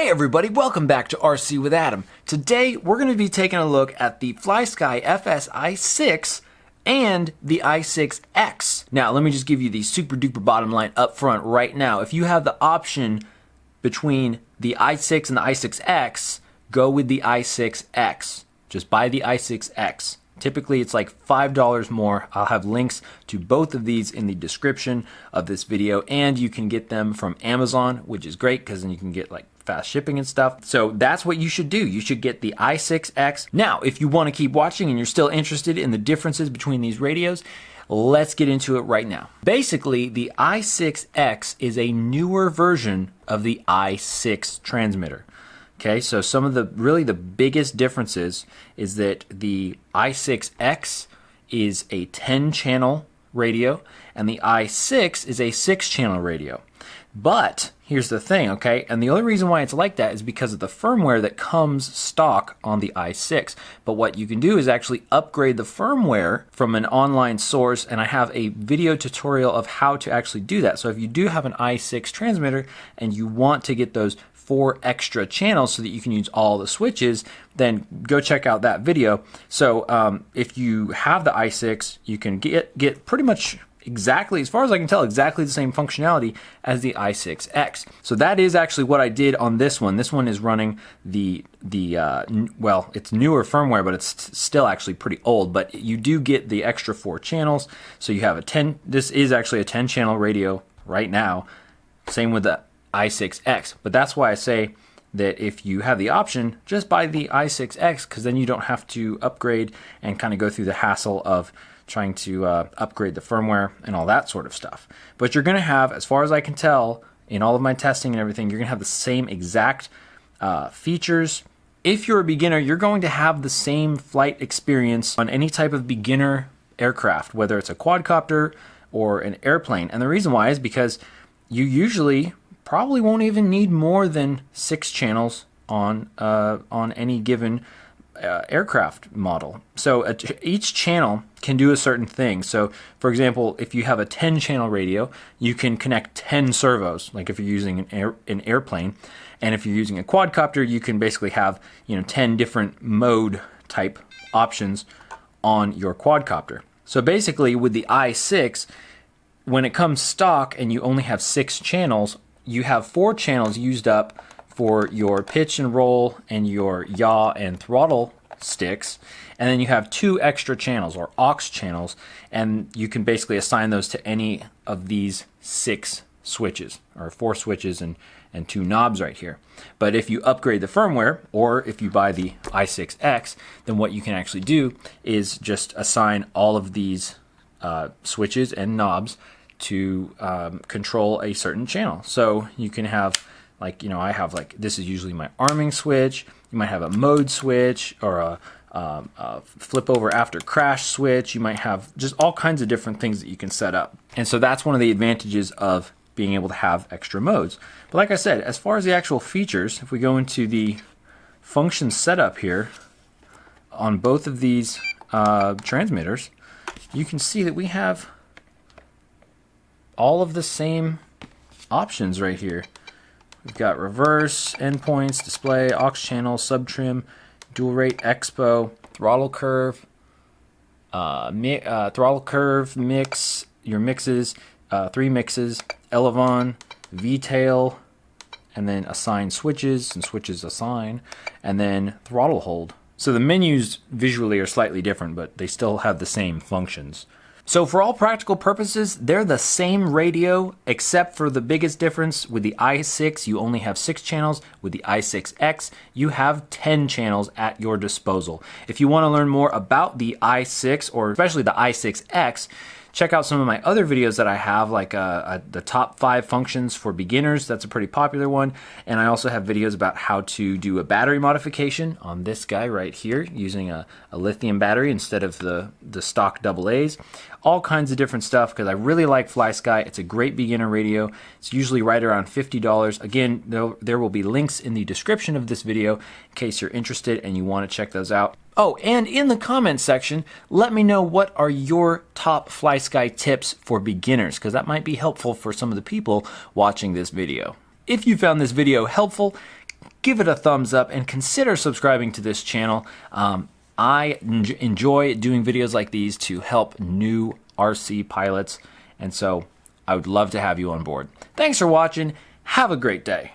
Hey everybody, welcome back to RC with Adam. Today we're going to be taking a look at the Flysky FSi6 and the i6X. Now let me just give you the super duper bottom line up front right now. If you have the option between the i6 and the i6X, go with the i6X. Just buy the i6X. Typically it's like $5 more. I'll have links to both of these in the description of this video, and you can get them from Amazon, which is great because then you can get like fast shipping and stuff. So that's what you should do. You should get the i6X. Now, if you want to keep watching and you're still interested in the differences between these radios, let's get into it right now. Basically, the i6X is a newer version of the i6 transmitter. Okay, so some of the the biggest differences is that the i6X is a 10-channel radio and the i6 is a 6-channel radio. But here's the thing, okay, and the only reason why it's like that is because of the firmware that comes stock on the i6. But what you can do is actually upgrade the firmware from an online source, and I have a video tutorial of how to actually do that. So if you do have an i6 transmitter and you want to get those 4 extra channels so that you can use all the switches, then go check out that video. So if you have the i6, you can get pretty much exactly, as far as I can tell, exactly the same functionality as the i6X. So that is actually what I did on this one. This one is running well, it's newer firmware, but it's still actually pretty old. But you do get the extra 4 channels. So you have this is actually a 10-channel radio right now. Same with the i6X. But that's why I say that if you have the option, just buy the i6X, because then you don't have to upgrade and kind of go through the hassle of trying to upgrade the firmware and all that sort of stuff. But you're going to have, as far as I can tell, in all of my testing and everything, you're going to have the same exact features. If you're a beginner, you're going to have the same flight experience on any type of beginner aircraft, whether it's a quadcopter or an airplane. And the reason why is because you usually probably won't even need more than 6 channels on any given aircraft model. So each channel can do a certain thing. So for example, if you have a 10-channel radio, you can connect 10 servos, like if you're using an airplane. And if you're using a quadcopter, you can basically have 10 different mode type options on your quadcopter. So basically with the i6, when it comes stock and you only have 6 channels, you have 4 channels used up for your pitch and roll and your yaw and throttle sticks, and then you have 2 extra channels, or aux channels, and you can basically assign those to any of these 6 switches, or 4 switches and 2 knobs right here. But if you upgrade the firmware, or if you buy the i6X, then what you can actually do is just assign all of these switches and knobs to control a certain channel. So you can have, like, I have, like, this is usually my arming switch. You might have a mode switch, or a flip over after crash switch. You might have just all kinds of different things that you can set up. And so that's one of the advantages of being able to have extra modes. But like I said, as far as the actual features, if we go into the function setup here on both of these transmitters, you can see that we have all of the same options right here. We've got reverse, endpoints, display, aux channel, sub-trim, dual rate, expo, throttle curve, mix, your mixes, 3 mixes, elevon, V-tail, and then assign switches, and switches assign, and then throttle hold. So the menus visually are slightly different, but they still have the same functions. So for all practical purposes, they're the same radio, except for the biggest difference. With the i6, you only have 6 channels. With the i6X, you have 10 channels at your disposal. If you want to learn more about the i6, or especially the i6X, check out some of my other videos that I have, like the top 5 functions for beginners. That's a pretty popular one. And I also have videos about how to do a battery modification on this guy right here, using a lithium battery instead of the stock AA's. All kinds of different stuff, because I really like Flysky. It's a great beginner radio. It's usually right around $50. Again, there will be links in the description of this video in case you're interested and you want to check those out. Oh, and in the comments section, let me know what are your top Flysky tips for beginners, because that might be helpful for some of the people watching this video. If you found this video helpful, give it a thumbs up and consider subscribing to this channel. I enjoy doing videos like these to help new RC pilots, and so I would love to have you on board. Thanks for watching. Have a great day.